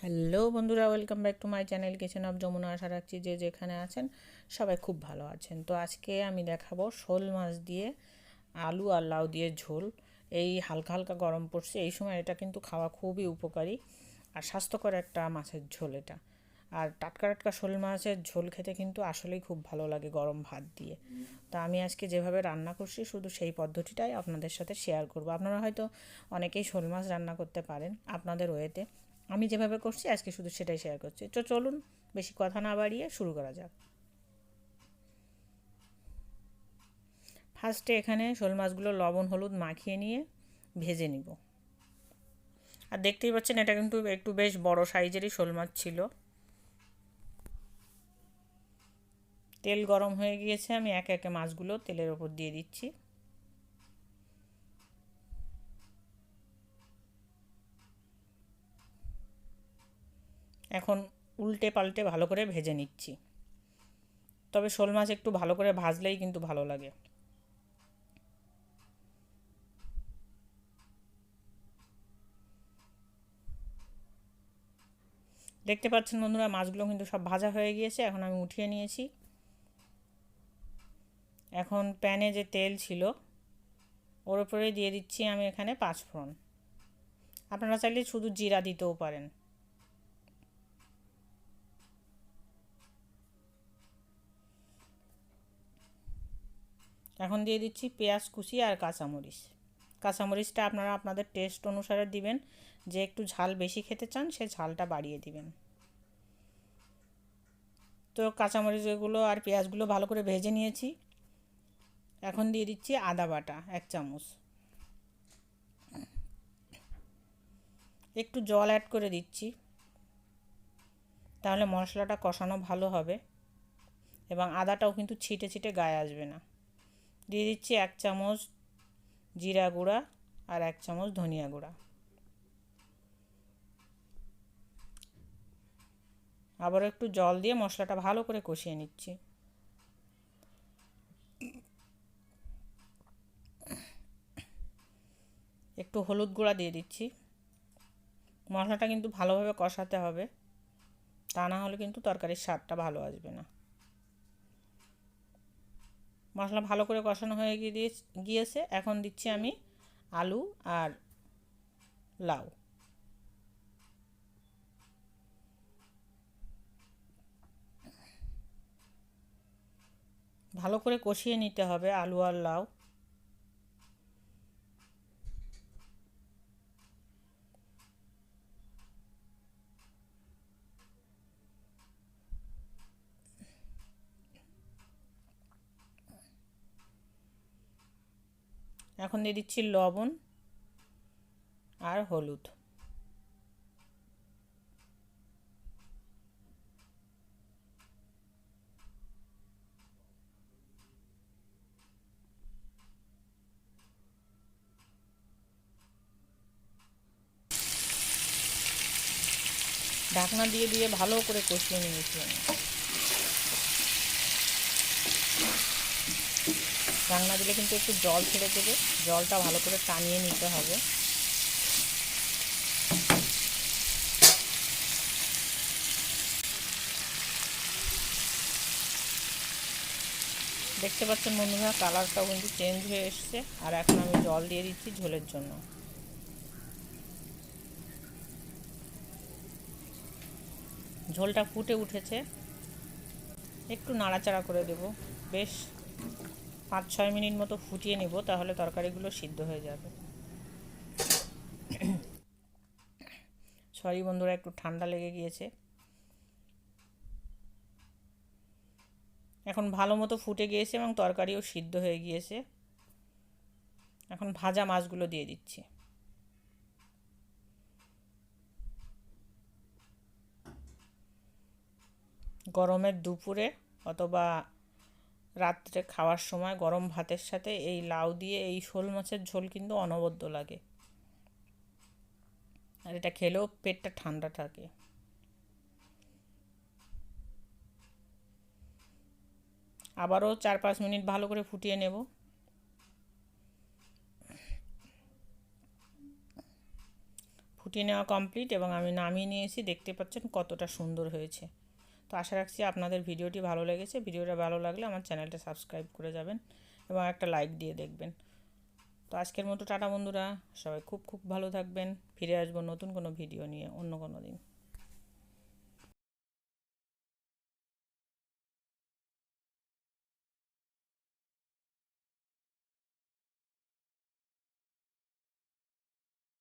Hello বন্ধুরা, welcome back to my channel kitchen of Jamuna. আশা রাখছি যে যেখানে আছেন সবাই খুব ভালো আছেন। তো আজকে আমি দেখাবো শোল মাছ দিয়ে আলু আর লাউ দিয়ে ঝোল। এই হালকা হালকা গরম পড়ছে, এই সময় এটা কিন্তু খাওয়া খুবই উপকারী আর স্বাস্থ্যকর একটা মাছের ঝোল এটা। আর টাটকা টাটকা শোল মাছের ঝোল খেতে কিন্তু আসলেই খুব ভালো লাগে গরম ভাত দিয়ে। তো আমি আজকে যেভাবে রান্না করছি শুধু সেই পদ্ধতিটাই আপনাদের সাথে শেয়ার করব। আপনারা হয়তো অনেকেই শোল মাছ রান্না করতে পারেন আপনাদের ওয়েতে, আমি যেভাবে করছি আজকে শুধু সেটাই শেয়ার করছি। তো চলুন বেশি কথা না বাড়িয়ে শুরু করা যাক। ফার্স্টে এখানে শোল মাছগুলো লবণ হলুদ মাখিয়ে নিয়ে ভেজে নিব। আর দেখতেই পাচ্ছেন এটা কিন্তু একটু বেশ বড় সাইজেরই শোল মাছ ছিল। তেল গরম হয়ে গিয়েছে, আমি একে একে মাছগুলো তেলের ওপর দিয়ে দিচ্ছি। এখন উল্টে পাল্টে ভালো করে ভেজে নিচ্ছি। তবে শোল মাছ একটু ভালো করে ভাজলেই কিন্তু ভালো লাগে। দেখতে পাচ্ছেন বন্ধুরা, মাছগুলো কিন্তু সব ভাজা হয়ে গিয়েছে, এখন আমি উঠিয়ে নিয়েছি। এখন প্যানে যে তেল ছিল ওর উপরে দিয়ে দিচ্ছি আমি এখানে 5 ফোড়ন। আপনারা চাইলে শুধু জিরা দিতেও পারেন। এখন দিয়ে দিচ্ছি পেঁয়াজ কুচি আর কাঁচামরিচ। কাঁচামরিচটা আপনারা আপনাদের টেস্ট অনুসারে দিবেন, যে একটু ঝাল বেশি খেতে চান সে ঝালটা বাড়িয়ে দিবেন। তো কাঁচামরিচগুলো আর পেঁয়াজগুলো ভালো করে ভেজে নিয়েছি। এখন দিয়ে দিচ্ছি আদা বাটা 1 চামচ। একটু জল অ্যাড করে দিচ্ছি, তাহলে মশলাটা কষানো ভালো হবে এবং আদাটাও কিন্তু ছিটে ছিটে গায়ে আসবে না। দিয়ে দিচ্ছি 1 চামচ জিরা গুঁড়া আর 1 চামচ ধনিয়া গুঁড়া। আবার একটু জল দিয়ে মশলাটা ভালো করে কষিয়ে নিচ্ছি। একটু হলুদ গুঁড়া দিয়ে দিচ্ছি। মশলাটা কিন্তু ভালোভাবে কষাতে হবে, তা না হলে কিন্তু তরকারির স্বাদটা ভালো আসবে না। মশলা ভালো করে কষানো হয়ে গিয়েছে, এখন দিচ্ছি আমি আলু আর লাউ। ভালো করে কষিয়ে নিতে হবে আলু আর লাউ। এখন দিয়ে দিচ্ছি লবণ আর হলুদ। ঢাকনা দিয়ে দিয়ে ভালো করে কষিয়ে নিয়েছি আমি। ঢাকনা দিলে কিন্তু একটু জল ছেড়ে দেবে, জলটা ভালো করে টানিয়ে নিতে হবে। দেখতে পাচ্ছেন বন্ধুরা, কালারটাও কিন্তু চেঞ্জ হয়ে এসছে। আর এখন আমি জল দিয়ে দিচ্ছি ঝোলের জন্য। ঝোলটা ফুটে উঠেছে, একটু নাড়াচাড়া করে দেব। বেশ 5-6 মিনিট মতো ফুটিয়ে নেব, তাহলে তরকারিগুলো সিদ্ধ হয়ে যাবে। সরি বন্ধুরা, একটু ঠান্ডা লেগে গিয়েছে। এখন ভালো মতো ফুটে গিয়েছে এবং তরকারিও সিদ্ধ হয়ে গিয়েছে। এখন ভাজা মাছগুলো দিয়ে দিচ্ছি। গরমের দুপুরে অথবা রাত্রে খাওয়ার সময় গরম ভাতের সাথে এই লাউ দিয়ে এই শোল মাছের ঝোল কিন্তু অনবদ্য লাগে। আর এটা খেলেও পেটটা ঠান্ডা থাকে। আবারও 4-5 মিনিট ভালো করে ফুটিয়ে নেব। ফুটিয়ে নেওয়া কমপ্লিট এবং আমি নামিয়ে নিয়েছি। দেখতে পাচ্ছেন কতটা সুন্দর হয়েছে। তো আশা রাখছি আপনাদের ভিডিওটি ভালো লেগেছে। ভিডিওটা ভালো লাগলে আমার চ্যানেলটা সাবস্ক্রাইব করে যাবেন এবং একটা লাইক দিয়ে দেখবেন। তো আজকের মতো টাটা বন্ধুরা, সবাই খুব খুব ভালো থাকবেন। ফিরে আসবো নতুন কোনো ভিডিও নিয়ে অন্য কোনো দিন।